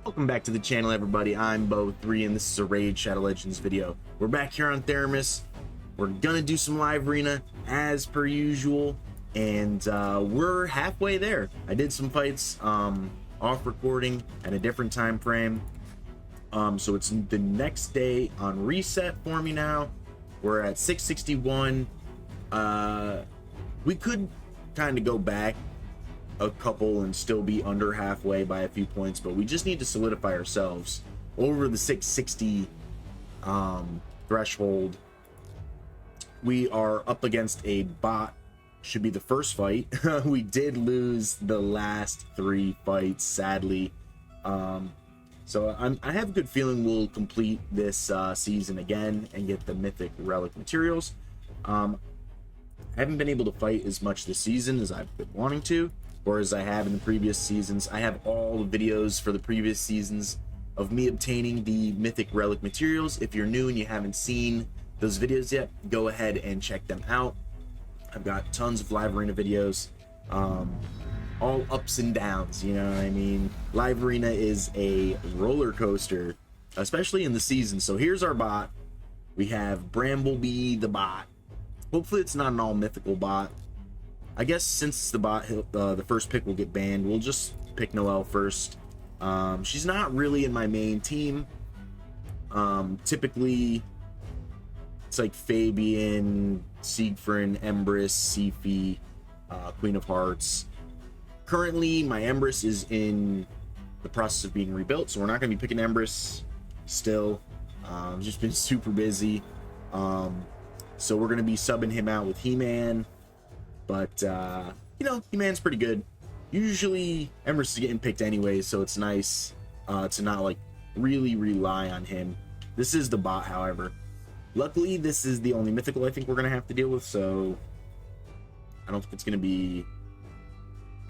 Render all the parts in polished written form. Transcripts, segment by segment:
Welcome back to the channel, everybody. I'm Bo3 and this is a Raid Shadow Legends video. We're back here on Theramis. We're gonna do some live arena as per usual, and we're halfway there. I did some fights off recording at a different time frame, so it's the next day on reset for me now. We're at 661. We could kind of go back a couple and still be under halfway by a few points, but we just need to solidify ourselves over the 660 threshold. We are up against a bot. Should be the first fight. We did lose the last 3 fights, sadly, so I have a good feeling we'll complete this season again and get the mythic relic materials. I haven't been able to fight as much this season as I've been wanting to, or as I have in the previous seasons. I have all the videos for the previous seasons of me obtaining the mythic relic materials. If you're new and you haven't seen those videos yet, go ahead and check them out. I've got tons of live arena videos, all ups and downs, you know what I mean? Live arena is a roller coaster, especially in the season. So here's our bot. We have Bramblebee the bot. Hopefully it's not an all mythical bot. I guess since it's the bot, the first pick will get banned. We'll just pick Noelle first. She's not really in my main team. Typically, it's like Fabian, Siegfried, Empress, Sifi, Queen of Hearts. Currently, my Empress is in the process of being rebuilt, so we're not going to be picking Empress still. Just been super busy. So we're going to be subbing him out with He-Man. But, you know, He-Man's pretty good. Usually, Empress is getting picked anyway, so it's nice to not, like, really rely on him. This is the bot, however. Luckily, this is the only mythical I think we're going to have to deal with, so I don't think it's going to be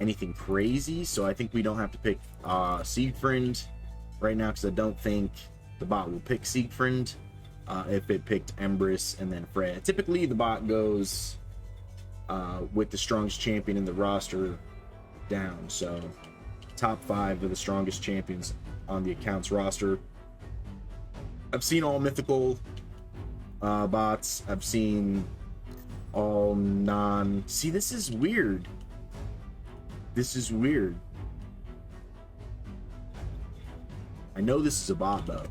anything crazy. So I think we don't have to pick Siegfried right now, because I don't think the bot will pick Siegfried if it picked Empress and then Freya. Typically, the bot goes with the strongest champion in the roster down, so top 5 of the strongest champions on the account's roster. I've seen all mythical bots. I've seen all non. See, this is weird. This is weird. I know this is a bot though.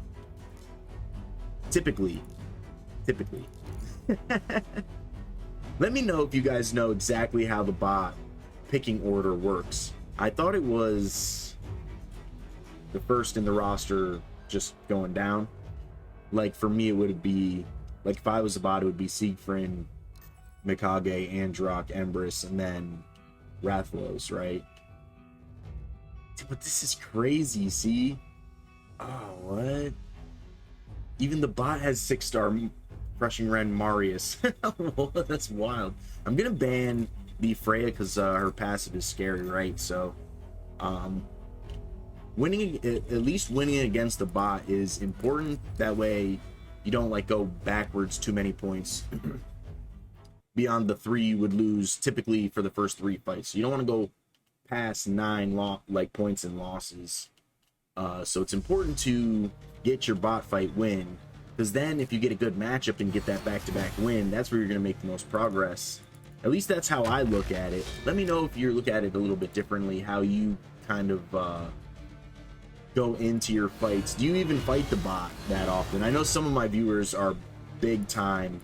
Typically. Let me know if you guys know exactly how the bot picking order works. I thought it was the first in the roster just going down. Like for me, it would be like if I was a bot, it would be Siegfried, Mikage, Androck, Empress, and then Rathlos, right? But this is crazy, see? Oh, what? Even the bot has 6-star Crushing Ren Marius. That's wild. I'm gonna ban the Freya because her passive is scary, right? So winning, at least winning against the bot is important. That way you don't like go backwards too many points beyond the 3 you would lose typically for the first 3 fights. So you don't want to go past 9 points and losses. So it's important to get your bot fight win, because then if you get a good matchup and get that back-to-back win, that's where you're going to make the most progress. At least that's how I look at it. Let me know if you look at it a little bit differently, how you kind of go into your fights. Do you even fight the bot that often? I know some of my viewers are big time,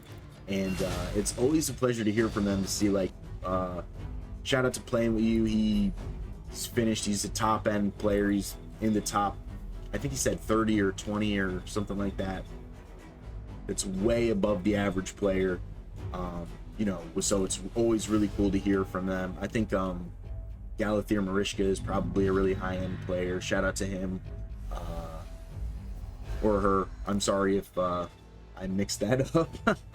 and it's always a pleasure to hear from them, to see like shout out to Playing With You. He's finished. He's a top end player. He's in the top, I think he said 30 or 20 or something like that. It's way above the average player. You know, so it's always really cool to hear from them. I think Galathier Marishka is probably a really high-end player. Shout out to him or her. I'm sorry if I mixed that up.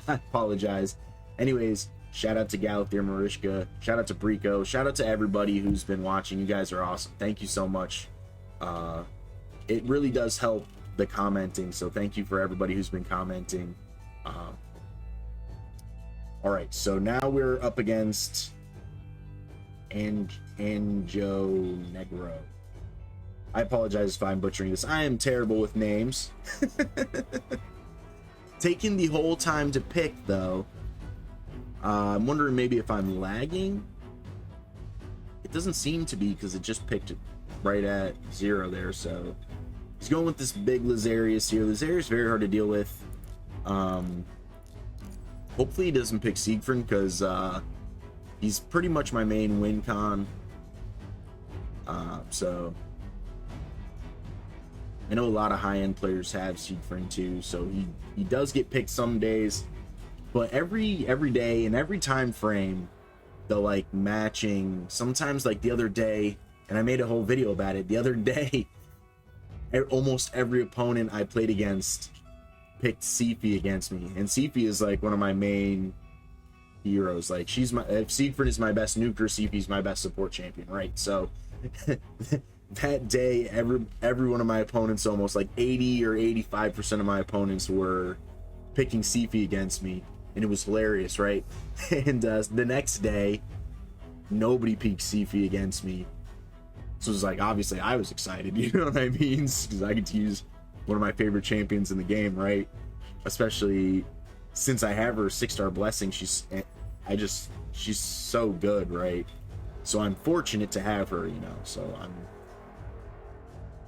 I apologize. Anyways, shout out to Galathier Marishka. Shout out to Brico. Shout out to everybody who's been watching. You guys are awesome. Thank you so much. It really does help the commenting, so thank you for everybody who's been commenting. All right, so now we're up against Anjo Negro. I apologize if I'm butchering this. I am terrible with names. Taking the whole time to pick, though. I'm wondering maybe if I'm lagging. It doesn't seem to be because it just picked it right at 0 there. So he's going with this big Lazarius here. Lazarius very hard to deal with. Hopefully he doesn't pick Siegfried because he's pretty much my main win con. So I know a lot of high-end players have Siegfried too, so he does get picked some days, but every day and every time frame, the like matching, sometimes like the other day, and I made a whole video about it, the other day, almost every opponent I played against picked Sifi against me, and Sifi is like one of my main heroes. Like if Siegfried is my best nuker, Sifi's my best support champion, right? So that day, every one of my opponents, almost like 80 or 85% of my opponents were picking Sifi against me, and it was hilarious, right? And the next day, nobody picked Sifi against me. So it was like, obviously I was excited, you know what I mean? Because I get to use one of my favorite champions in the game, right? Especially since I have her 6-star blessing, she's so good, right? So I'm fortunate to have her, you know, so I'm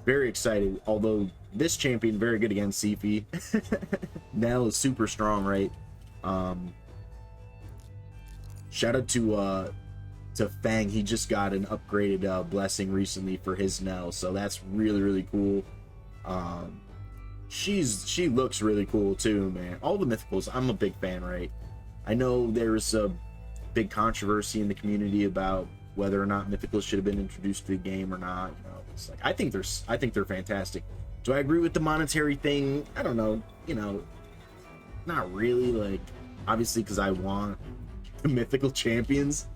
very excited. Although this champion very good against Sifi. Nell is super strong, right? Shout out to Fang. He just got an upgraded blessing recently for his Nell, so that's really cool. She looks really cool too, man. All the mythicals, I'm a big fan, right? I know there's a big controversy in the community about whether or not mythicals should have been introduced to the game or not. You know, it's like I think they're fantastic. Do I agree with the monetary thing? I don't know. You know, not really. Like, obviously, because I want the mythical champions,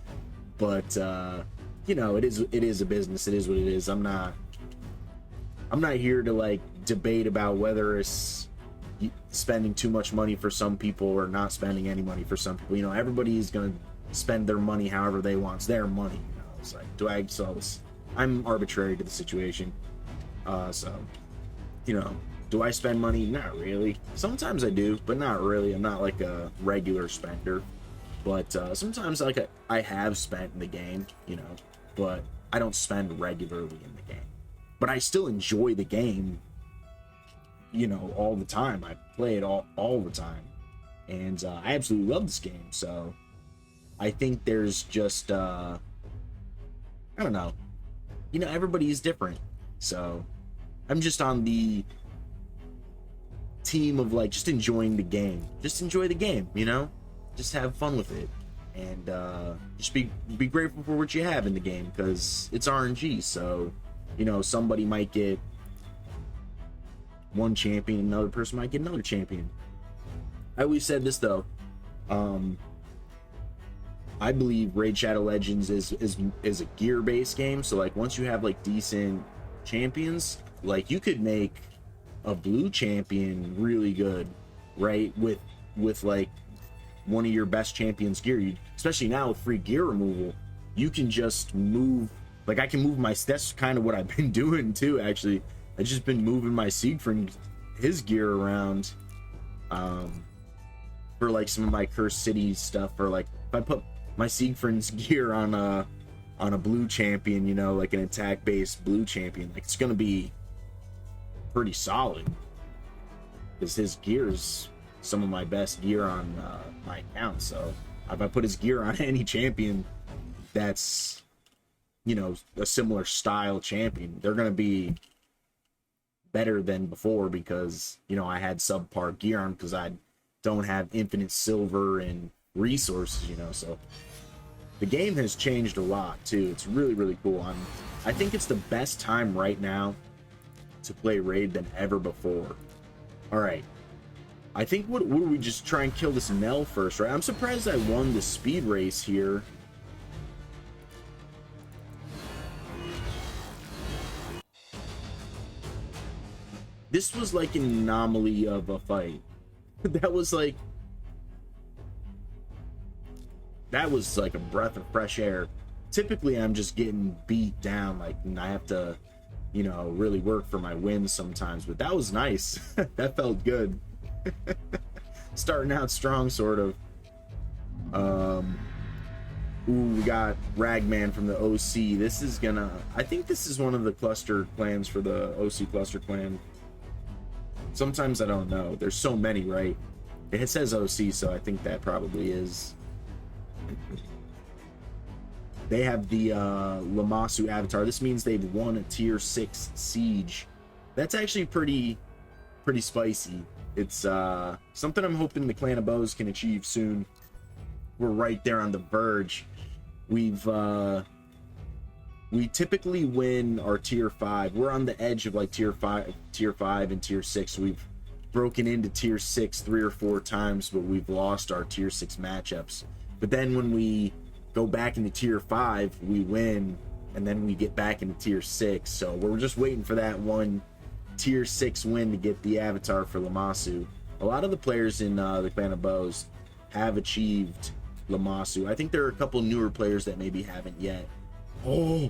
but you know, it is a business. It is what it is. I'm not here to like debate about whether it's spending too much money for some people or not spending any money for some people. You know, everybody's gonna spend their money however they want. It's their money, you know. It's like, I'm arbitrary to the situation. So, you know, do I spend money? Not really. Sometimes I do, but not really. I'm not like a regular spender. But sometimes like I have spent in the game, you know, but I don't spend regularly in the game. But I still enjoy the game, you know, all the time. I play it all the time. And I absolutely love this game. So I think there's just, I don't know. You know, everybody is different. So I'm just on the team of like just enjoying the game. Just enjoy the game, you know? Just have fun with it. And just be grateful for what you have in the game, because it's RNG. So, you know, somebody might get one champion, another person might get another champion. I always said this though. I believe Raid Shadow Legends is a gear-based game. So like once you have like decent champions, like you could make a blue champion really good, right? With like one of your best champions gear. Especially now with free gear removal, you can just move. Like I can move that's kind of what I've been doing too, actually. I've just been moving my Siegfried, his gear around for like some of my Cursed City stuff, or like if I put my Siegfried's gear on a blue champion, you know, like an attack based blue champion, like it's gonna be pretty solid because his gear is some of my best gear on my account. So if I put his gear on any champion that's, you know, a similar style champion, they're gonna be better than before, because, you know, I had subpar gear on because I don't have infinite silver and resources, you know. So the game has changed a lot too. It's really cool. I think it's the best time right now to play Raid than ever before. All right, I think what do we just try and kill this Nell first, right? I'm surprised I won the speed race here. This was like an anomaly of a fight. That was like a breath of fresh air. Typically I'm just getting beat down, like, and I have to you know, really work for my wins sometimes, but that was nice. That felt good. Starting out strong, sort of. Ooh, we got Ragman from the OC. This is gonna, I think this is one of the cluster clans for the OC cluster clan. Sometimes I don't know. There's so many, right? It says OC, so I think that probably is. They have the Lamasu avatar. This means they've won a tier 6 siege. That's actually pretty spicy. It's something I'm hoping the Clan of Bows can achieve soon. We're right there on the verge. We typically win our tier 5. We're on the edge of like tier 5 and tier 6. We've broken into tier 6 3 or 4 times, but we've lost our tier 6 matchups. But then when we go back into tier 5, we win, and then we get back into tier 6. So we're just waiting for that one tier 6 win to get the avatar for Lamasu. A lot of the players in the Clan of Bows have achieved Lamasu. I think there are a couple newer players that maybe haven't yet. Oh,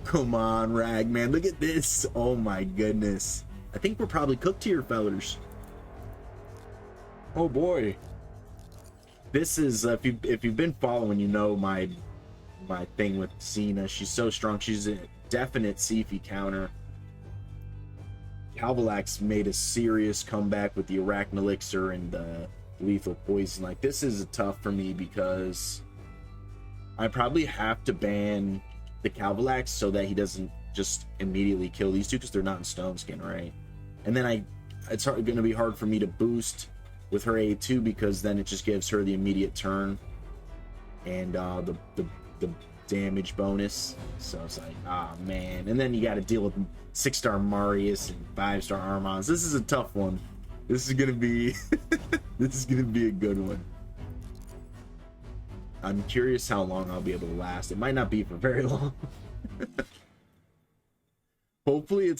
come on, Ragman, look at this. Oh my goodness, I think we're probably cooked here, fellers. Oh boy, this is if you've been following, you know my thing with Xena. She's so strong. She's a definite Sifi counter. Calvalax made a serious comeback with the Arachne Elixir and the lethal poison. Like, this is tough for me because I probably have to ban the Calvalax so that he doesn't just immediately kill these two, because they're not in stone skin, right? And then it's going to be hard for me to boost with her A2, because then it just gives her the immediate turn and the damage bonus. So it's like, ah, man. And then you got to deal with 6-star Marius and 5-star Armons. This is a tough one. This is gonna be this is gonna be a good one. I'm curious how long I'll be able to last. It might not be for very long. Hopefully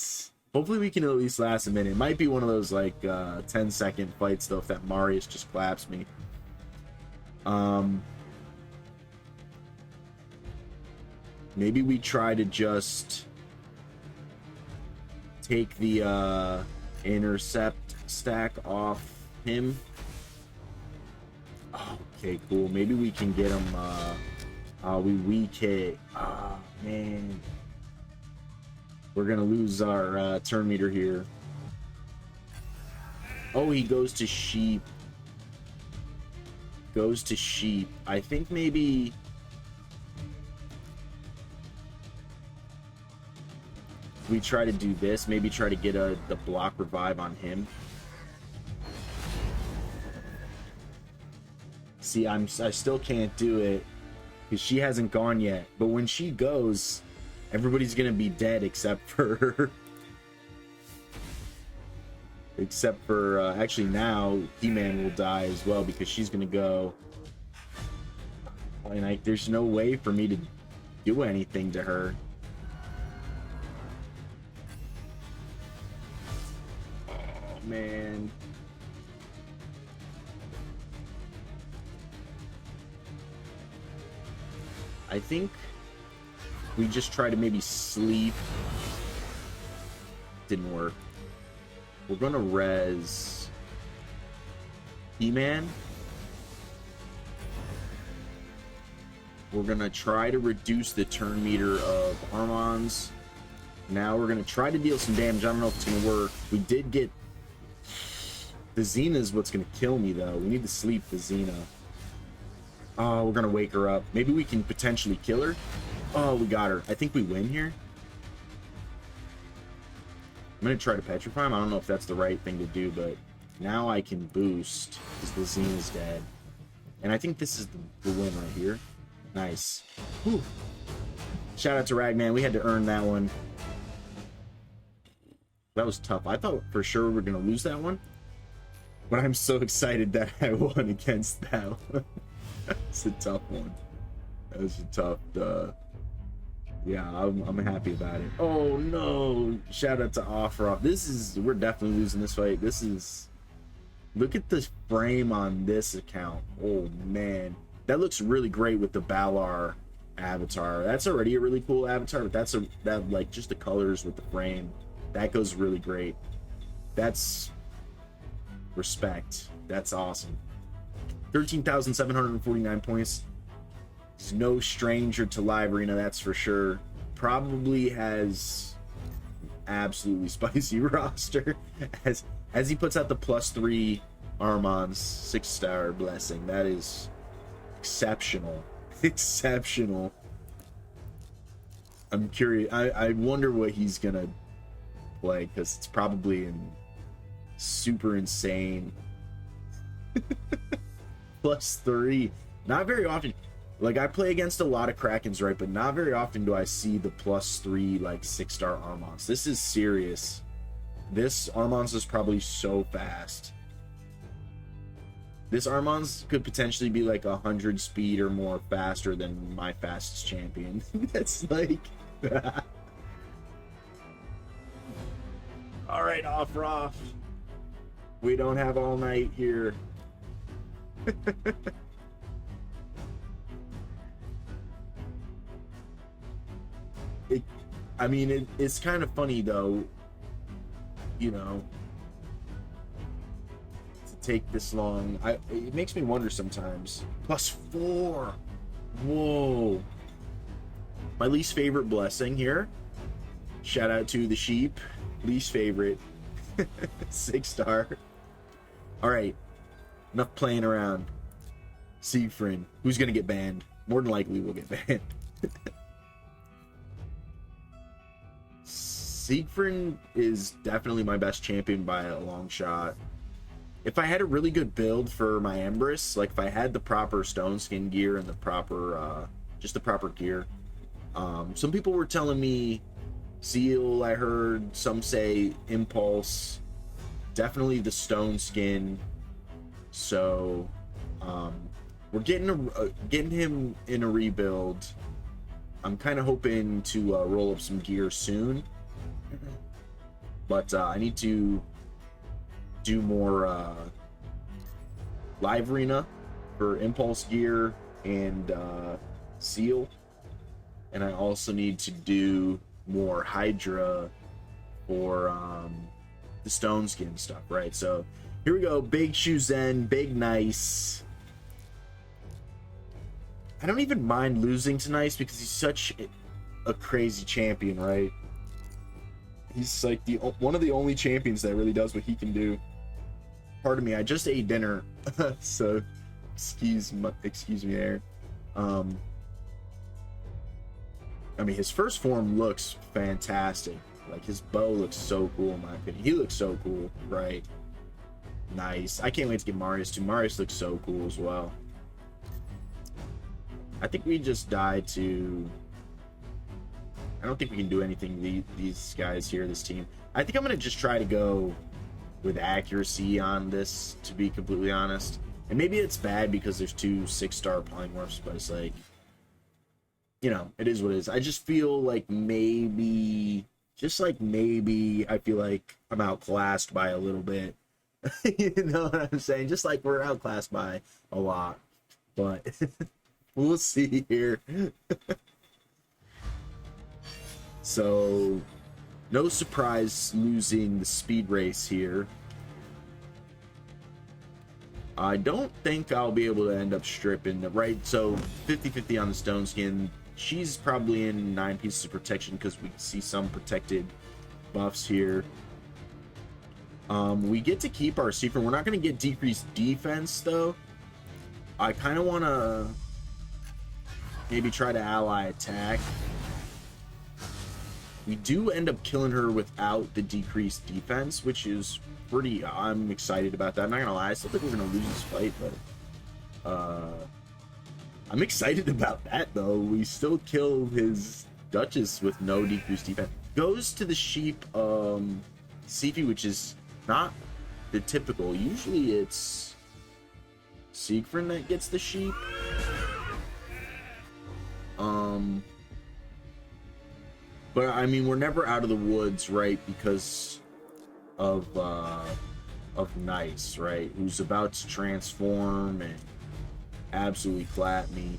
we can at least last a minute. It might be one of those like 10-second fights though, if that Marius just claps me. Maybe we try to just take the intercept stack off him. Okay, cool. Maybe we can get him. We weak hit. Oh man, we're gonna lose our turn meter here. Oh, he goes to sheep. Goes to sheep. I think maybe we try to do this. Maybe try to get the block revive on him. See, I still can't do it because she hasn't gone yet. But when she goes, everybody's gonna be dead except for actually now He-Man will die as well, because she's gonna go, and there's no way for me to do anything to her. Oh man. I think we just try to maybe sleep. Didn't work. We're gonna res He-Man. We're gonna try to reduce the turn meter of Armons. Now we're gonna try to deal some damage. I don't know if it's gonna work. We did get the Xena is what's gonna kill me though. We need to sleep the Xena. Oh, we're gonna wake her up. Maybe we can potentially kill her. Oh, we got her. I think we win here. I'm gonna try to petrify him. I don't know if that's the right thing to do, but now I can boost because the Xena's dead. And I think this is the win right here. Nice. Whew. Shout out to Ragman. We had to earn that one. That was tough. I thought for sure we were gonna lose that one, but I'm so excited that I won against that one. That's a tough one. That was a tough. Yeah, I'm happy about it. Oh no! Shout out to Offeroff. We're definitely losing this fight. Look at the frame on this account. Oh man, that looks really great with the Balar avatar. That's already a really cool avatar, but that like just the colors with the frame, that goes really great. That's respect. That's awesome. 13,749 points. He's no stranger to live arena, that's for sure. Probably has absolutely spicy roster as he puts out the +3 Armon's 6-star blessing. That is exceptional. Exceptional. I'm curious. I wonder what he's gonna play, because it's probably super insane. +3. Not very often. Like, I play against a lot of Krakens, right? But not very often do I see the +3, like, 6-star Armons. This is serious. This Armons is probably so fast. This Armons could potentially be like 100 speed or more faster than my fastest champion. That's like... Alright, off. We don't have all night here. It's kind of funny, though, you know, take this long. It makes me wonder sometimes. +4. Whoa. My least favorite blessing here. Shout out to the sheep. Least favorite. 6-star. Alright. Enough playing around. Siegfried. Who's gonna get banned? More than likely we'll get banned. Siegfried is definitely my best champion by a long shot. If I had a really good build for my Empress, like if I had the proper stone skin gear and the proper, just the proper gear. Some people were telling me Zeal, I heard some say Impulse, definitely the stone skin. So, we're getting him in a rebuild. I'm kind of hoping to roll up some gear soon, but I need to do more live arena for Impulse gear and Seal, and I also need to do more Hydra for the stone skin stuff, right? So here we go. Big Shuzen, big Nice. I don't even mind losing to Nice because he's such a crazy champion, right? He's like one of the only champions that really does what he can do. Pardon me, I just ate dinner, so excuse me there. I mean, his first form looks fantastic. Like, his bow looks so cool, in my opinion. He looks so cool, right? Nice. I can't wait to get Marius too. Marius looks so cool as well. I think we just died to... I don't think we can do anything these guys here, this team. I think I'm going to just try to go with accuracy on this, to be completely honest. And maybe it's bad because there's 2 6-star polymorphs, but it's like, you know, it is what it is. I just feel like maybe, I feel like I'm outclassed by a little bit. You know what I'm saying? Just like we're outclassed by a lot. But we'll see here. So, no surprise losing the speed race here. I don't think I'll be able to end up stripping, right? So 50-50 on the stone skin. She's probably in 9 pieces of protection because we see some protected buffs here. We get to keep our secret. We're not going to get decreased defense, though. I kind of want to maybe try to ally attack. We do end up killing her without the decreased defense, which is pretty... I'm excited about that. I'm not gonna lie, I still think we're gonna lose this fight, but I'm excited about that, though. We still kill his Duchess with no decreased defense. Goes to the sheep Sifi, which is not the typical. Usually it's Siegfried that gets the sheep. But I mean, we're never out of the woods, right? Because of Nice, right? Who's about to transform and absolutely clap me.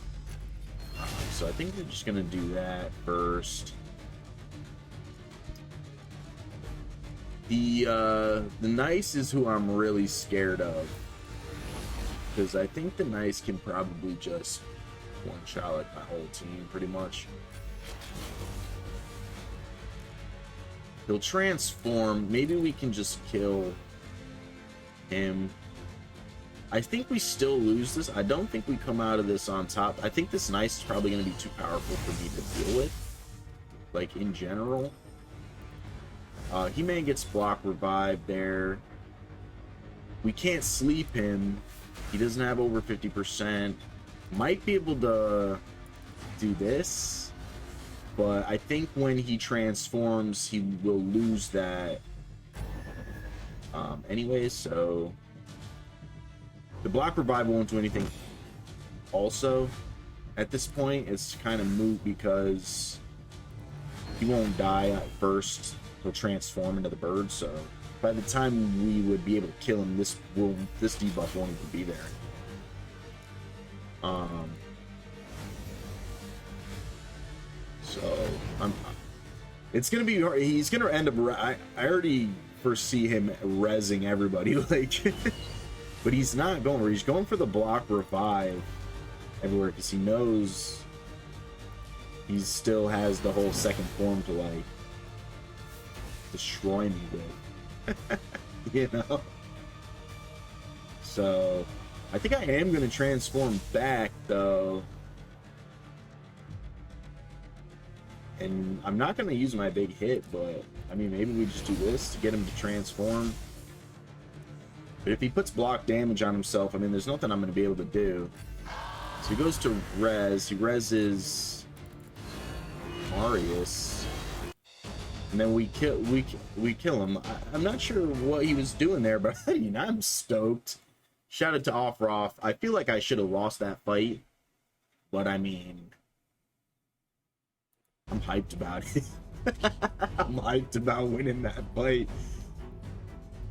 So I think we're just gonna do that first. The Nice is who I'm really scared of, because I think the Nice can probably just one-shot like my whole team pretty much. He'll transform. Maybe we can just kill him. I think we still lose this. I don't think we come out of this on top. I think this Nice is probably going to be too powerful for me to deal with, like, in general. He-Man gets block revived there. We can't sleep him. He doesn't have over 50%. Might be able to do this, but I think when he transforms, he will lose that. Anyways, so the block revival won't do anything. Also, at this point, it's kind of moot because he won't die at first. He'll transform into the bird, so by the time we would be able to kill him, this debuff won't even be there. So it's gonna be hard. He's gonna end up. I already foresee him rezzing everybody, like, but he's not going. He's going for the block revive everywhere because he knows he still has the whole second form to like destroy me with. You know. So I think I am gonna transform back though. And I'm not going to use my big hit, but I mean, maybe we just do this to get him to transform. But if he puts block damage on himself, I mean, there's nothing I'm going to be able to do. So he goes to res. He reses Marius, and then we kill him. I'm not sure what he was doing there, but I mean, I'm stoked. Shout out to Offroff. I feel like I should have lost that fight, but I mean, I'm hyped about it. I'm hyped about winning that fight.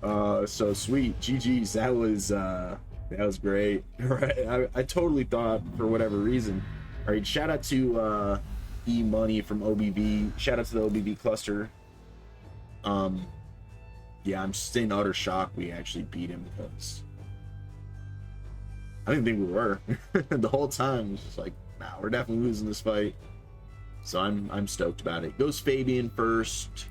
So sweet. GG's. That was great. Right. I totally thought, for whatever reason. All right. Shout out to E Money from OBV. Shout out to the OBV cluster. Yeah, I'm just in utter shock we actually beat him because I didn't think we were. The whole time it was just like, nah, we're definitely losing this fight. So I'm stoked about it. Goes Fabian first,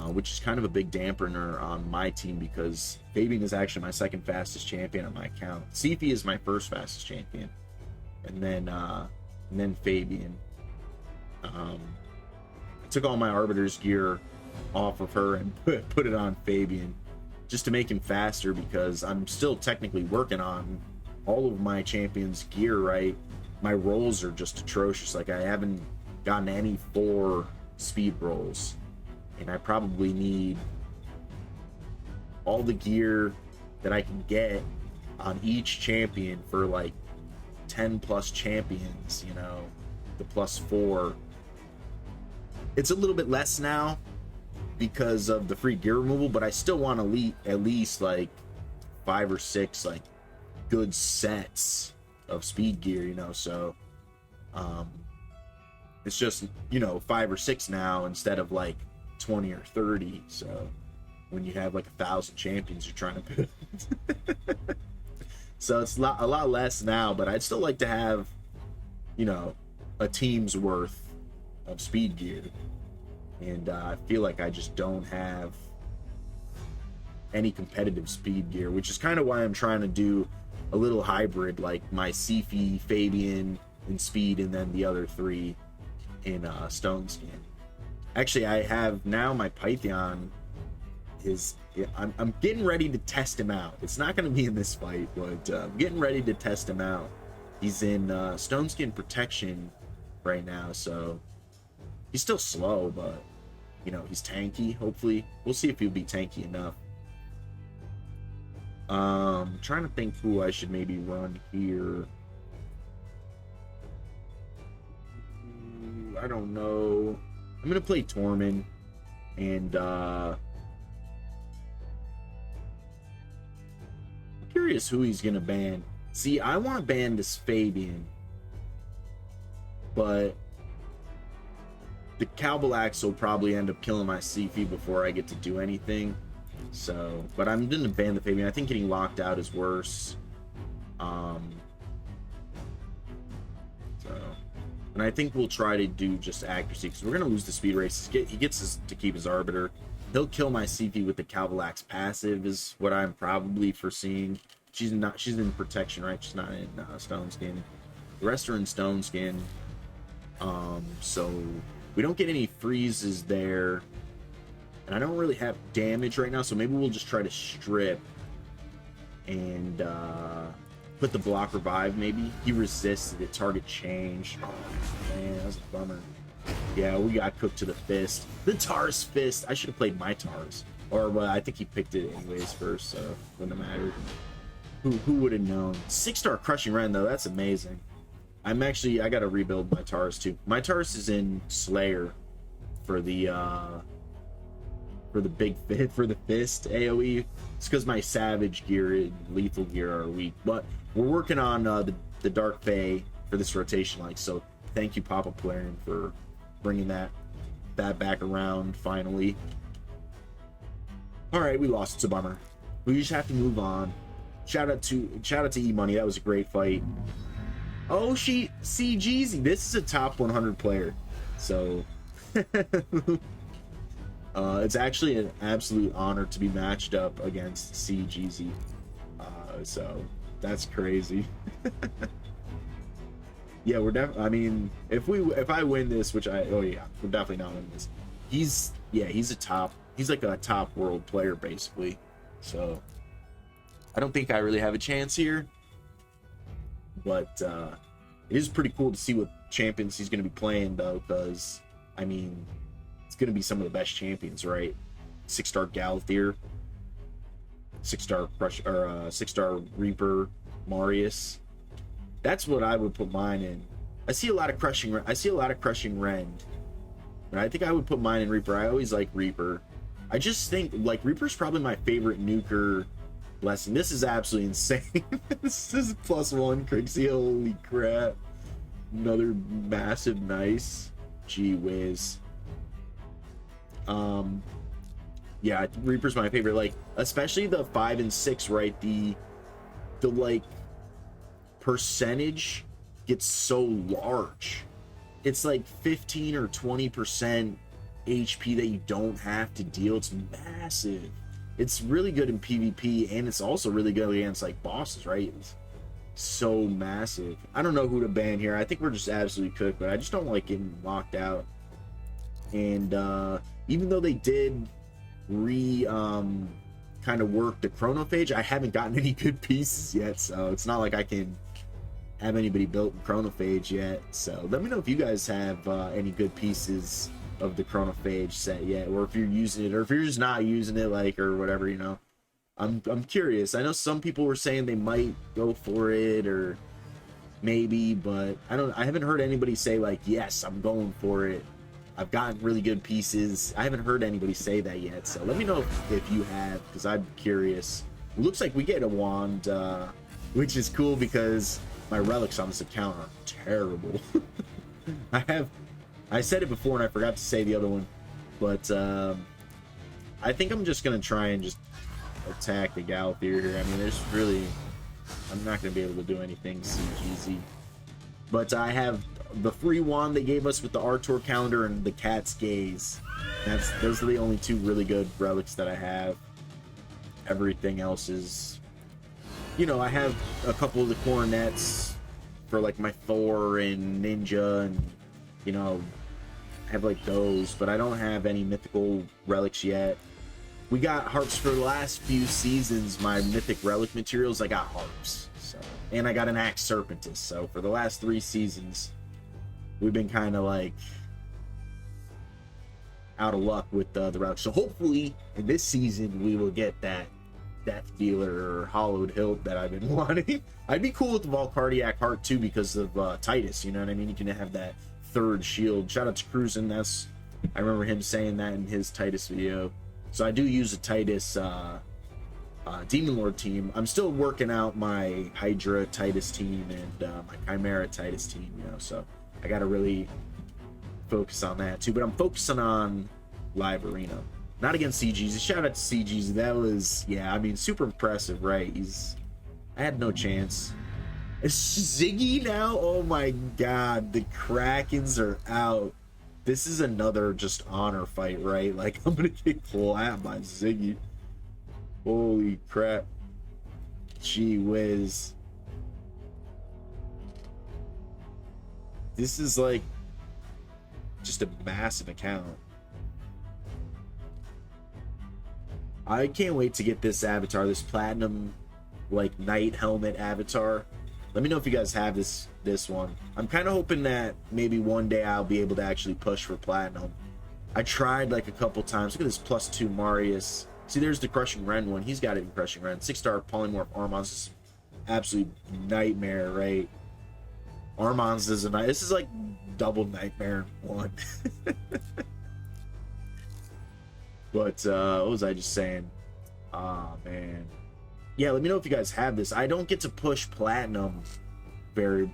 which is kind of a big dampener on my team because Fabian is actually my second fastest champion on my account. Sifi is my first fastest champion, and then Fabian. I took all my Arbiter's gear off of her and put it on Fabian just to make him faster because I'm still technically working on all of my champions' gear, right? My rolls are just atrocious. Like, I haven't gotten any 4 speed rolls, and I probably need all the gear that I can get on each champion for like 10 plus champions, you know, the +4. It's a little bit less now because of the free gear removal, but I still want at least like 5 or 6 like good sets of speed gear, you know. So it's just, you know, 5 or 6 now instead of like 20 or 30. So when you have like 1,000 champions you're trying to put so it's a lot less now, but I'd still like to have, you know, a team's worth of speed gear, and I feel like I just don't have any competitive speed gear, which is kind of why I'm trying to do a little hybrid, like my Sifi, Fabian in speed, and then the other 3 in Stone Skin. Actually, I have now my Python is, I'm getting ready to test him out. It's not going to be in this fight, but I'm getting ready to test him out. He's in Stone Skin Protection right now, so he's still slow, but you know, he's tanky. Hopefully, we'll see if he'll be tanky enough. Trying to think who I should maybe run here. I don't know. I'm gonna play Tormund, and I'm curious who he's gonna ban. See, I want to ban this Fabian but the Calbalax will probably end up killing my Sifi before I get to do anything. So, but I'm going to ban the Fabian. I think getting locked out is worse. So, and I think we'll try to do just accuracy because we're going to lose the speed race. He gets to keep his Arbiter. He'll kill my Sifi with the Calvalax passive is what I'm probably foreseeing. She's in protection, right? She's not in Stone Skin. The rest are in Stone Skin. So we don't get any freezes there. And I don't really have damage right now, so maybe we'll just try to strip and put the block revive maybe. He resisted it, target change. Oh man, that was a bummer. Yeah, we got cooked to the fist. The Tars fist. I should have played my Tars. Or well, I think he picked it anyways first, so wouldn't have mattered. Who would have known? 6-star Crushing Ren though, that's amazing. I gotta rebuild my Tars too. My Tars is in Slayer for the fist AoE. It's because my Savage gear and Lethal gear are weak. But we're working on the Dark Fae for this rotation, like, so thank you, Papa Plarium, for bringing that back around finally. All right, we lost. It's a bummer. We just have to move on. Shout out to E-Money. That was a great fight. Oh, see, Jeezy. This is a top 100 player. So it's actually an absolute honor to be matched up against CGZ. So that's crazy. Yeah, I mean, if I win this, which we're definitely not winning this. He's like a top world player basically. So I don't think I really have a chance here. But it is pretty cool to see what champions he's going to be playing though, because I mean, it's going to be some of the best champions, right? 6-star Galthier, 6-star Crush, or 6-star Reaper, Marius. That's what I would put mine in. I see a lot of Crushing Rend, but I think I would put mine in Reaper. I always like Reaper. I just think like Reaper's probably my favorite nuker blessing. This is absolutely insane. This is +1 Crixie. Holy crap! Another massive nice. Gee whiz. Yeah, Reaper's my favorite, like especially the 5 and 6, right? The like percentage gets so large. It's like 15 or 20% HP that you don't have to deal. It's massive. It's really good in PvP, and it's also really good against like bosses, right? It's so massive. I don't know who to ban here. I think we're just absolutely cooked, but I just don't like getting locked out. And even though they did kind of work the chronophage, I haven't gotten any good pieces yet, so it's not like I can have anybody built in chronophage yet. So let me know if you guys have any good pieces of the chronophage set yet, or if you're using it, or if you're just not using it, like, or whatever, you know. I'm curious. I know some people were saying they might go for it, or maybe, but I haven't heard anybody say like, yes, I'm going for it. I've gotten really good pieces. I haven't heard anybody say that yet, so let me know if you have, because I'm curious. It looks like we get a wand, which is cool because my relics on this account are terrible. I said it before and I forgot to say the other one, but I think I'm just gonna try and just attack the Galthier here. I mean, I'm not gonna be able to do anything CGZ, but I have the free wand they gave us with the Artor calendar and the Cat's Gaze. Those are the only 2 really good relics that I have. Everything else is, you know, I have a couple of the coronets for like my Thor and Ninja, and you know, I have like those, but I don't have any mythical relics yet. We got harps for the last few seasons. My mythic relic materials, I got harps, so, and I got an Axe Serpentis. So for the last 3 seasons, we've been kind of like out of luck with the relics. So hopefully in this season we will get that Death Dealer or Hollowed Hilt that I've been wanting. I'd be cool with the Valcardiac Heart too because of Titus, you know what I mean? You can have that 3rd shield. Shout out to Cruisin', I remember him saying that in his Titus video. So I do use a Titus Demon Lord team. I'm still working out my Hydra Titus team and my Chimera Titus team, you know, so I gotta really focus on that too. But I'm focusing on live arena, not against CGZ. Shout out to CGZ. That was, yeah, I mean, super impressive, right? I had no chance. It's Ziggy now. Oh my god, the Krakens are out. This is another just honor fight, right? Like, I'm gonna get clapped by Ziggy. Holy crap. Gee whiz. This is like just a massive account. I can't wait to get this avatar, this platinum like knight helmet avatar. Let me know if you guys have this one. I'm kind of hoping that maybe one day I'll be able to actually push for platinum. I tried like a couple times. Look at this +2 Marius. See, there's the Crushing Ren one. He's got it in Crushing Ren. 6-star Polymorph Armons. This is absolute nightmare, right? Armons is a night. This is like double nightmare one. But what was I just saying? Ah, man. Yeah, let me know if you guys have this. I don't get to push platinum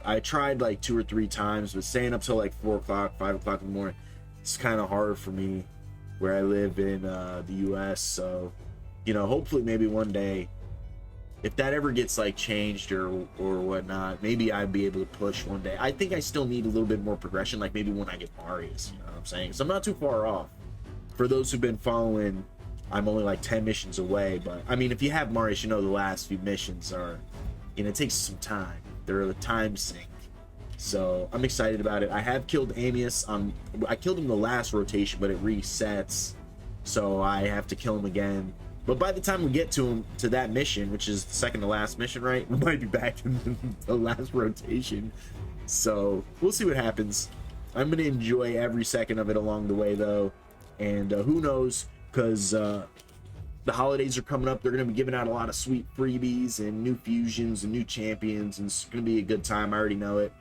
I tried like 2 or 3 times, but staying up till like 4 o'clock, 5 o'clock in the morning, it's kind of hard for me where I live in the US. So, you know, hopefully maybe one day, if that ever gets like changed or whatnot, maybe I'd be able to push one day. I think I still need a little bit more progression, like maybe when I get Marius, you know what I'm saying? So I'm not too far off. For those who've been following, I'm only like 10 missions away, but I mean, if you have Marius, you know the last few missions are, you know, it takes some time. They're a time sink. So I'm excited about it. I have killed Amius I killed him the last rotation, but it resets, so I have to kill him again. But by the time we get to that mission, which is the second to last mission, right, we might be back in the last rotation. So we'll see what happens. I'm gonna enjoy every second of it along the way, though, and who knows, because the holidays are coming up. They're going to be giving out a lot of sweet freebies and new fusions and new champions, and it's going to be a good time. I already know it.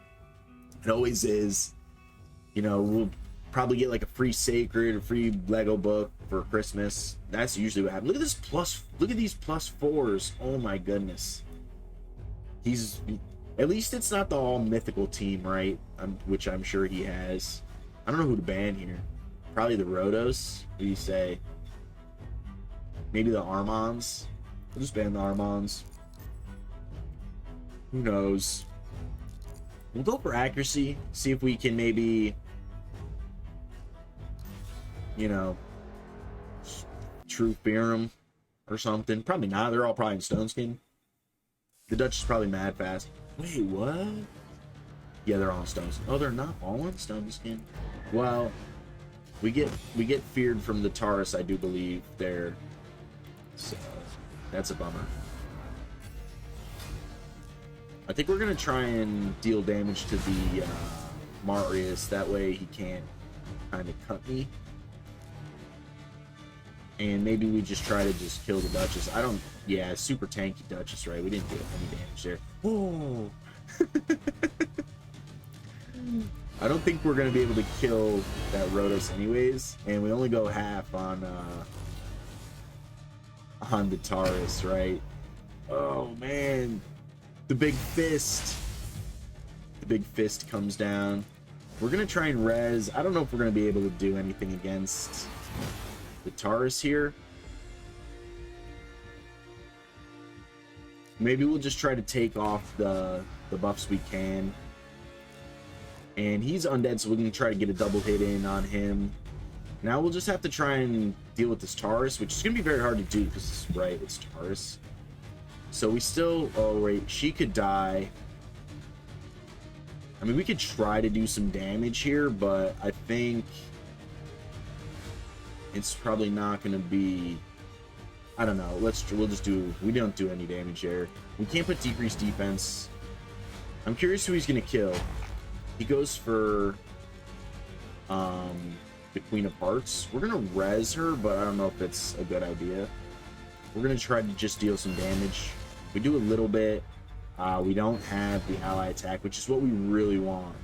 It always is. You know, we'll probably get like a free Sacred, a free Lego book for Christmas. That's usually what happens. Look at this look at these +4s. Oh my goodness. At least it's not the all mythical team, right? Which I'm sure he has. I don't know who to ban here. Probably the Rhodos. What do you say? Maybe the Armons. We'll just ban the Armons. Who knows? We'll go for accuracy. See if we can maybe, you know, true Plarium or something. Probably not. They're all probably in Stone Skin. The Dutch is probably mad fast. Wait, what? Yeah, they're all in Stone Skin. Oh, they're not all in Stone Skin? Well, we get feared from the Taurus, I do believe, there. So that's a bummer. I think we're gonna try and deal damage to the Marius. That way he can't kind of cut me. And maybe we just try to just kill the Duchess. Yeah, super tanky Duchess, right? We didn't do any damage there. Oh. I don't think we're gonna be able to kill that Rhodos anyways, and we only go half on the Taurus, right? Oh man, the big fist. The big fist comes down. We're gonna try and res. I don't know if we're gonna be able to do anything against the Taurus here. Maybe we'll just try to take off the buffs we can. And he's undead, so we can try to get a double hit in on him. Now we'll just have to try and deal with this Taurus, which is going to be very hard to do because, right, it's Taurus. So we still... Oh, wait, she could die. I mean, we could try to do some damage here, but I think it's probably not going to be... I don't know. We'll just do... We don't do any damage here. We can't put decreased defense. I'm curious who he's going to kill. He goes for the Queen of Hearts. We're gonna res her, but I don't know if it's a good idea. We're gonna try to just deal some damage. We do a little bit. We don't have the ally attack, which is what we really want.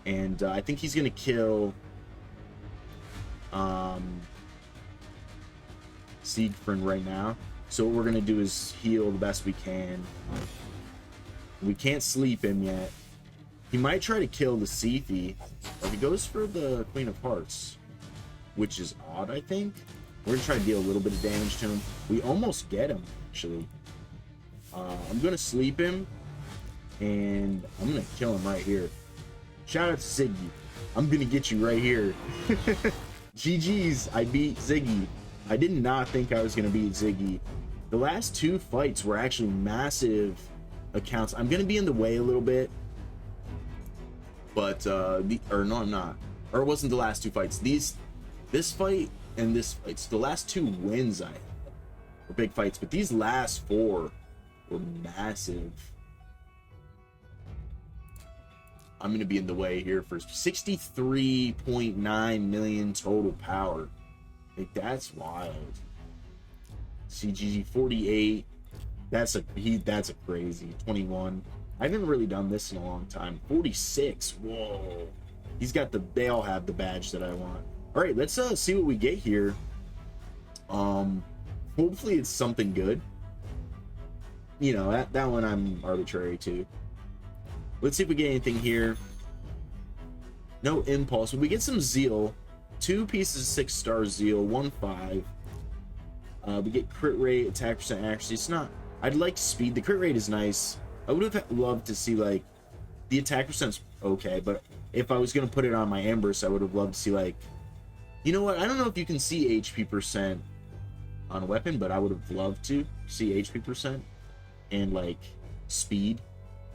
And I think he's gonna kill Siegfried right now. So what we're gonna do is heal the best we can. We can't sleep him yet. He might try to kill the Seethy, but he goes for the Queen of Hearts, which is odd, I think. We're going to try to deal a little bit of damage to him. We almost get him, actually. I'm going to sleep him, and I'm going to kill him right here. Shout out to Ziggy. I'm going to get you right here. GG's, I beat Ziggy. I did not think I was going to beat Ziggy. The last two fights were actually massive accounts. I'm going to be in the way a little bit. But, no, I'm not. Or it wasn't the last two fights. This fight and this fight. So the last two wins I had were big fights. But these last four were massive. I'm going to be in the way here for 63.9 million total power. Like, that's wild. CGG 48. That's a crazy 21. I haven't really done this in a long time. 46. Whoa. They all have the badge that I want. All right, let's see what we get here. Hopefully it's something good. You know, that one I'm arbitrary too. Let's see if we get anything here. No impulse. We get some zeal. 2 pieces of 6-star zeal. 1/5. We get crit rate, attack percent, accuracy. It's not. I'd like speed. The crit rate is nice. I would have loved to see, like, the attack percent's okay, but if I was going to put it on my Empress, I would have loved to see, like, you know what? I don't know if you can see HP percent on a weapon, but I would have loved to see HP percent and, like, speed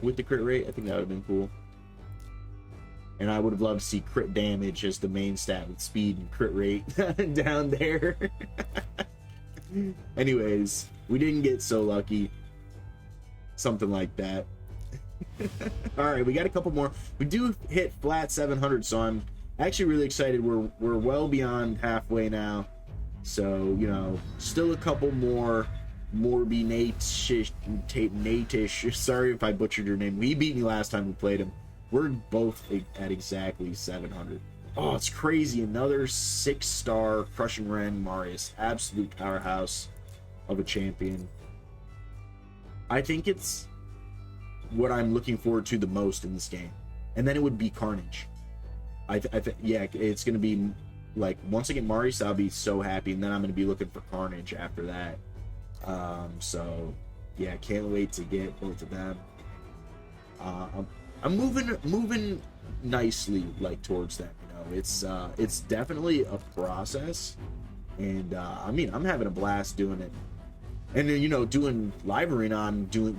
with the crit rate. I think that would have been cool. And I would have loved to see crit damage as the main stat with speed and crit rate down there. Anyways, we didn't get so lucky. Something like that. All right, we got a couple more. We do hit flat 700, so I'm actually really excited. We're well beyond halfway now, so you know, still a couple more. Natish. Sorry if I butchered your name. He beat me last time we played him. We're both at exactly 700. Oh, it's crazy. Another 6-star Crushing Ren Marius, absolute powerhouse of a champion. I think it's what I'm looking forward to the most in this game. And then it would be Carnage. Yeah, it's going to be, like, once I get Marius, I'll be so happy. And then I'm going to be looking for Carnage after that. So, yeah, can't wait to get both of them. I'm moving nicely, like, towards that, you know. It's definitely a process. And, I mean, I'm having a blast doing it. And then, you know, doing live arena,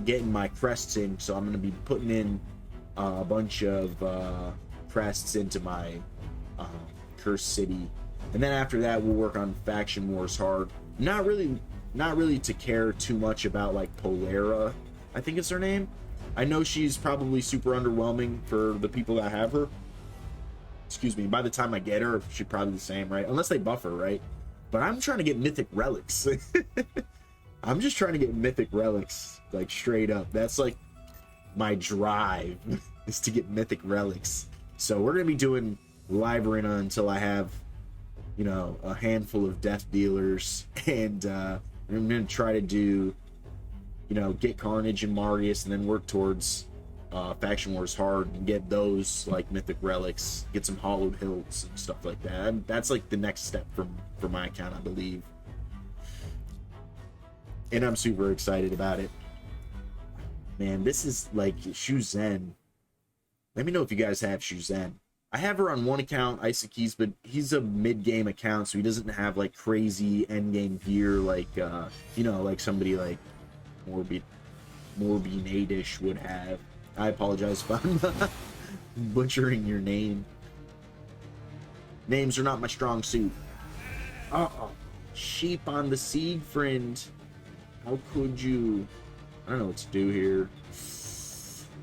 getting my crests in, so I'm going to be putting in a bunch of crests into my Cursed City. And then after that, we'll work on Faction Wars hard. Not really to care too much about, like, Polara, I think it's her name. I know she's probably super underwhelming for the people that have her. Excuse me, by the time I get her, she's probably the same, right? Unless they buff her, right? But I'm trying to get Mythic Relics. I'm just trying to get Mythic Relics, like, straight up. That's, like, my drive, is to get Mythic Relics. So we're going to be doing live arena until I have, you know, a handful of death dealers. And I'm going to try to do, you know, get Carnage and Marius, and then work towards Faction Wars hard and get those, like, Mythic Relics, get some Hollowed Hills and stuff like that. That's, like, the next step for my account, I believe. And I'm super excited about it. Man, this is like Shu Zhen. Let me know if you guys have Shu Zhen. I have her on one account, Isakis, but he's a mid-game account, so he doesn't have, like, crazy end-game gear like, you know, like somebody like Morbinadish would have. I apologize if I'm butchering your name. Names are not my strong suit. Uh-oh. Sheep on the Siegfried. How could you? I don't know what to do here.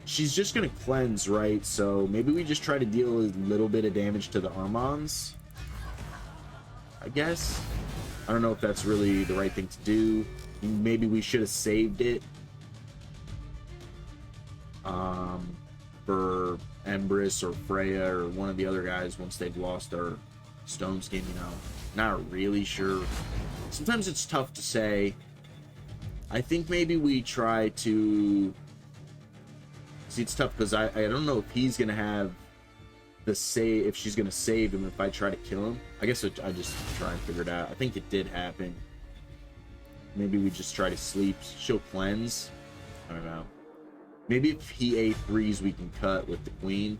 She's just going to cleanse, right? So maybe we just try to deal a little bit of damage to the Armans, I guess. I don't know if that's really the right thing to do. Maybe we should have saved it for Empress or Freya or one of the other guys once they've lost their Stone Skin, you know. Not really sure. Sometimes it's tough to say. I think maybe we try to See, it's tough because I don't know if he's gonna have the save, if she's gonna save him if I try to kill him. I guess I just try and figure it out. I think it did happen. Maybe we just try to sleep. She'll cleanse. I don't know. Maybe if he A3s, we can cut with the queen.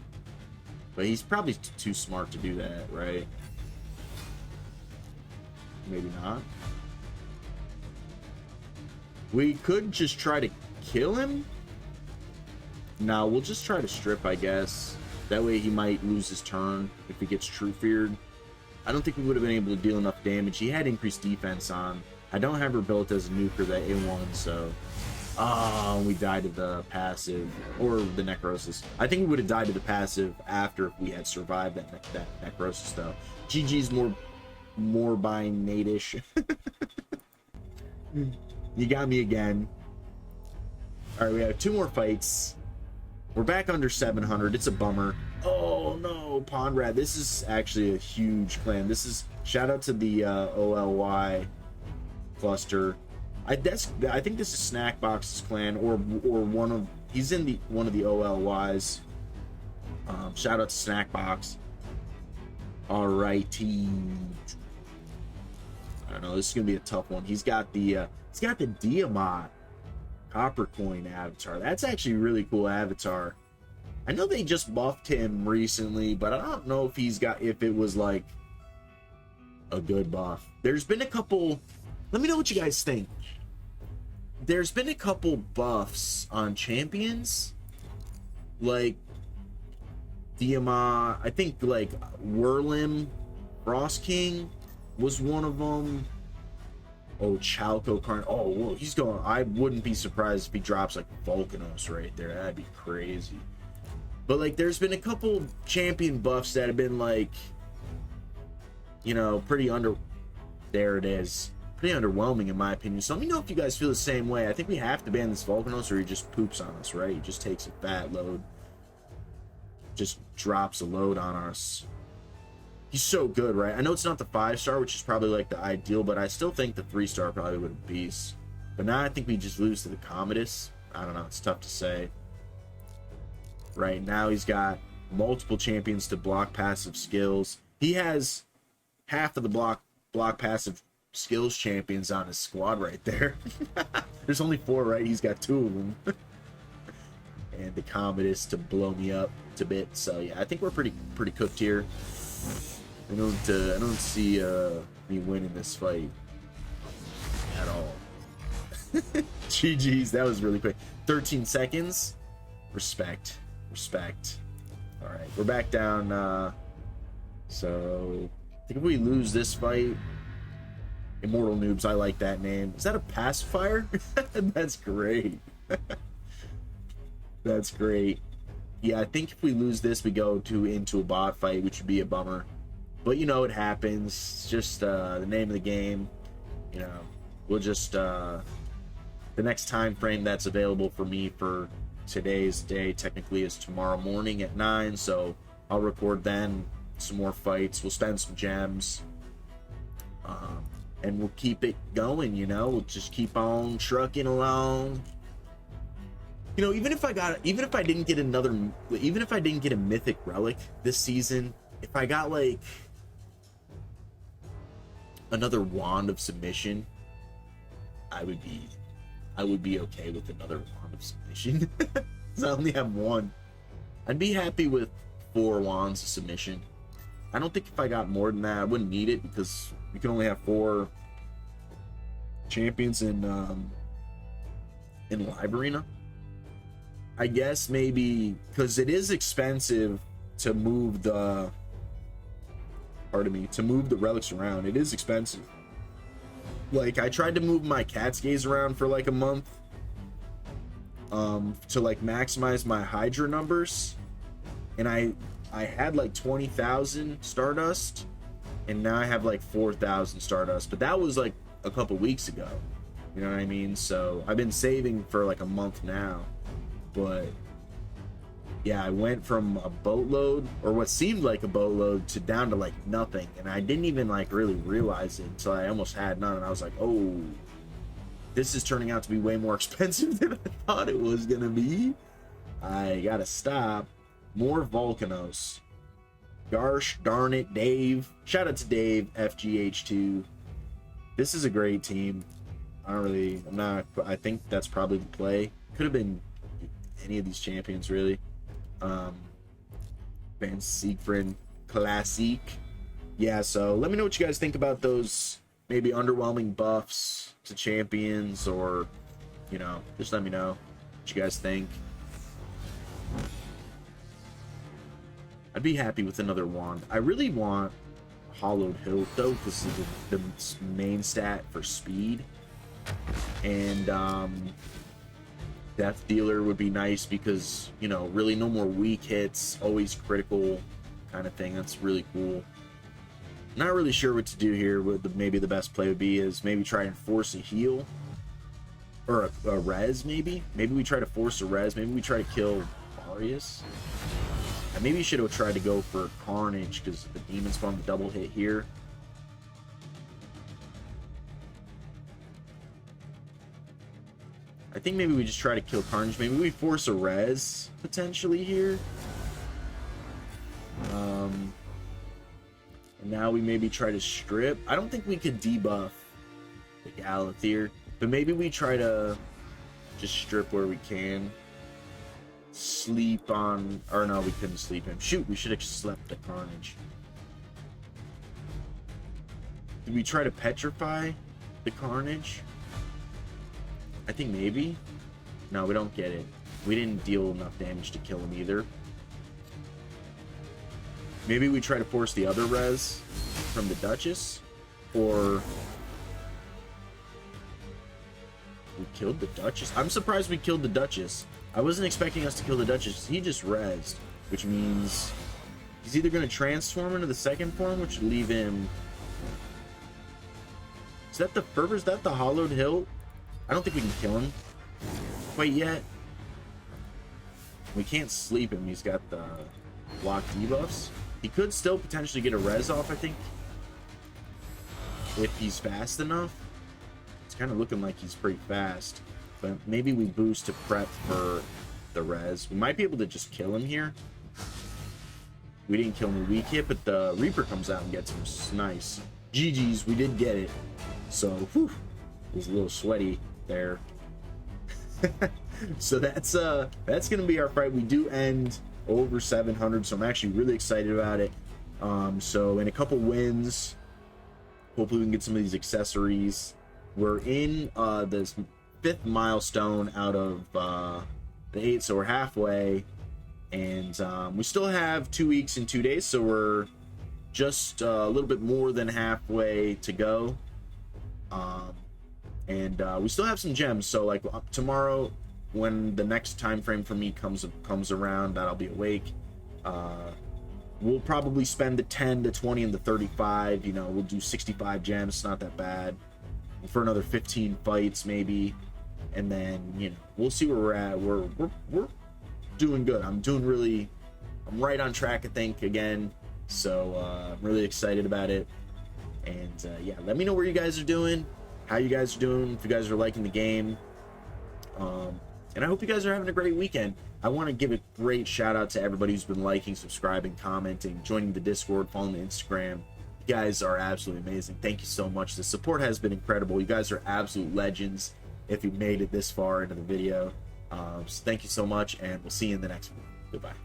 But he's probably too smart to do that, right? Maybe not. We could just try to kill him. No, we'll just try to strip, I guess. That way he might lose his turn if he gets true feared. I don't think we would have been able to deal enough damage. He had increased defense on. I don't have her built as a nuker, that A1, so... Oh, we died to the passive. Or the necrosis. I think we would have died to the passive after we had survived that necrosis, though. GG's more by natish. You got me again. Alright, we have 2 more fights. We're back under 700. It's a bummer. Oh no, Ponrad. This is actually a huge clan. This is shout out to the OLY cluster. I think this is Snackbox's clan or one of he's in one of the OLYs. Shout out to Snackbox. Alrighty. I don't know. This is gonna be a tough one. He's got the Diamant Copper Coin avatar. That's actually a really cool avatar. I know they just buffed him recently, but I don't know if it was like a good buff. There's been a couple. Let me know what you guys think. There's been a couple buffs on champions, like Diamant. I think like Whirlim, Frost King was one of them. Oh, Chalco Karn. Oh, well, he's going. I wouldn't be surprised if he drops like Volcanos right there. That'd be crazy. But like, there's been a couple champion buffs that have been like, you know, pretty under. There it is. Pretty underwhelming in my opinion. So let me know if you guys feel the same way. I think we have to ban this Volcanos, or he just poops on us, right? He just takes a fat load. Just drops a load on us. He's so good, right? I know it's not the 5-star, which is probably like the ideal, but I still think the 3-star probably would have beast. But now I think we just lose to the Commodus. I don't know. It's tough to say. Right now he's got multiple champions to block passive skills. He has half of the block passive skills champions on his squad right there. There's only 4, right? He's got 2 of them. And the Commodus to blow me up to bits. So yeah, I think we're pretty cooked here. I don't see me winning this fight at all. GG's, that was really quick. 13 seconds. Respect. All right, we're back down. So I think if we lose this fight, Immortal Noobs, I like that name. Is that a pacifier? That's great. That's great. Yeah, I think if we lose this, we go into a bot fight, which would be a bummer. But you know, it happens. It's just the name of the game. You know, we'll just the next time frame that's available for me for today's day technically is tomorrow morning at 9. So I'll record then some more fights. We'll spend some gems, and we'll keep it going. You know, we'll just keep on trucking along. You know, even if I didn't get a mythic relic this season, if I got like another wand of submission, I would be okay with another wand of submission. Because I only have 1. I'd be happy with 4 wands of submission. I don't think if I got more than that, I wouldn't need it, because you can only have 4 champions in Live Arena. I guess maybe because it is expensive to move the relics around. It is expensive. Like, I tried to move my Cat's Gaze around for like a month to like maximize my Hydra numbers, and I had like 20,000 Stardust, and now I have like 4,000 Stardust, but that was like a couple weeks ago, you know what I mean? So I've been saving for like a month now. But yeah, I went from a boatload, or what seemed like a boatload, to down to like nothing, and I didn't even like really realize it until I almost had none, and I was like, oh, this is turning out to be way more expensive than I thought it was gonna be. I gotta stop. More Volcanos. Gosh darn it, Dave. Shout out to Dave, FGH2. This is a great team. I think that's probably the play. Could have been any of these champions, really. Van Siegfried Classic. Yeah, so let me know what you guys think about those maybe underwhelming buffs to champions, or, you know, just let me know what you guys think. I'd be happy with another wand. I really want Hollowed Hilt, though, because of the main stat for speed. And Death Dealer would be nice because, you know, really no more weak hits, always critical kind of thing. That's really cool. Not really sure what to do here. Maybe the best play would be is maybe try and force a heal. Or a res, maybe? Maybe we try to force a res. Maybe we try to kill Marius. I maybe should have tried to go for Carnage because the Demon Spawn the double hit here. I think maybe we just try to kill Carnage. Maybe we force a res potentially here. And now we maybe try to strip. I don't think we could debuff the Galathier, but maybe we try to just strip where we can. Sleep on, or no, we couldn't sleep him. Shoot, we should have slept the Carnage. Did we try to petrify the Carnage? I think maybe. No, we don't get it. We didn't deal enough damage to kill him either. Maybe we try to force the other res from the Duchess, or we killed the Duchess. I'm surprised we killed the Duchess. I wasn't expecting us to kill the Duchess. He just rezzed, which means he's either going to transform into the second form, which would leave him. Is that the Fervor? Is that the Hollowed Hilt? I don't think we can kill him quite yet. We can't sleep him. He's got the block debuffs. He could still potentially get a res off, I think, if he's fast enough. It's kind of looking like he's pretty fast, but maybe we boost to prep for the res. We might be able to just kill him here. We didn't kill him the weak hit, but the Reaper comes out and gets him. Nice. GG's, we did get it. So, whew, it was a little sweaty there. So that's gonna be our fight. We do end over 700, so I'm actually really excited about it. So in a couple wins, hopefully we can get some of these accessories. We're in this 5th milestone out of the 8, so we're halfway, and we still have 2 weeks and 2 days, so we're just a little bit more than halfway to go. And we still have some gems, so like tomorrow, when the next time frame for me comes around, that I'll be awake, we'll probably spend the 10, the 20, and the 35. You know, we'll do 65 gems. It's not that bad. For another 15 fights, maybe, and then, you know, we'll see where we're at. We're doing good. I'm right on track, I think, again. So I'm really excited about it. And yeah, let me know where you guys are doing, how you guys are doing, if you guys are liking the game. And I hope you guys are having a great weekend. I want to give a great shout out to everybody who's been liking, subscribing, commenting, joining the Discord, following the Instagram. You guys are absolutely amazing. Thank you so much. The support has been incredible. You guys are absolute legends if you made it this far into the video. So thank you so much, and we'll see you in the next one. Goodbye.